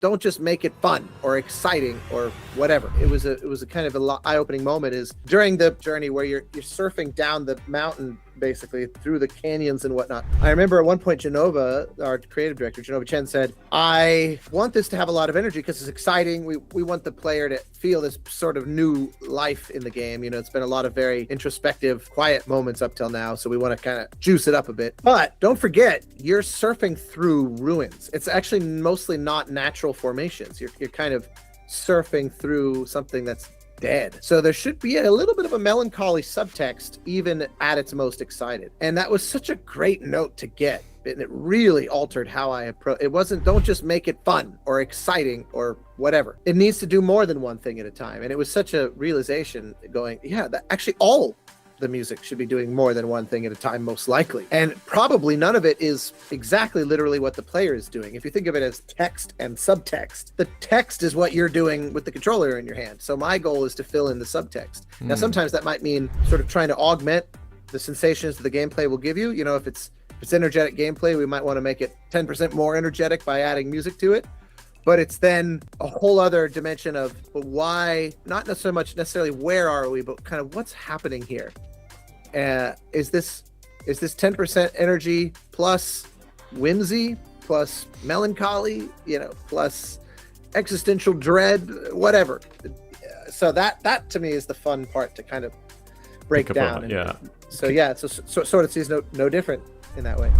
don't just make it fun or exciting or whatever. It was a kind of a eye-opening moment is during the journey where you're surfing down the mountain, basically through the canyons and whatnot. I remember at one point Genova, our creative director, Genova Chen, said, I want this to have a lot of energy because it's exciting. We want the player to feel this sort of new life in the game. You know, it's been a lot of very introspective, quiet moments up till now. So we want to kind of juice it up a bit. But don't forget, you're surfing through ruins. It's actually mostly not natural formations. You're kind of surfing through something that's dead. So there should be a little bit of a melancholy subtext even at its most excited. And that was such a great note to get. And it really altered how I approach. It wasn't, don't just make it fun or exciting or whatever. It needs to do more than one thing at a time. And it was such a realization going, yeah, that actually all the music should be doing more than one thing at a time, most likely. And probably none of it is exactly literally what the player is doing. If you think of it as text and subtext, the text is what you're doing with the controller in your hand. So my goal is to fill in the subtext. Now, sometimes that might mean sort of trying to augment the sensations that the gameplay will give you. You know, if it's energetic gameplay, we might want to make it 10% more energetic by adding music to it. But it's then a whole other dimension of why, not so much necessarily where are we, but kind of what's happening here. Is this 10% energy plus whimsy plus melancholy, you know, plus existential dread, whatever. So that to me is the fun part to kind of break down. Yeah. So yeah, so sort of sees no different in that way.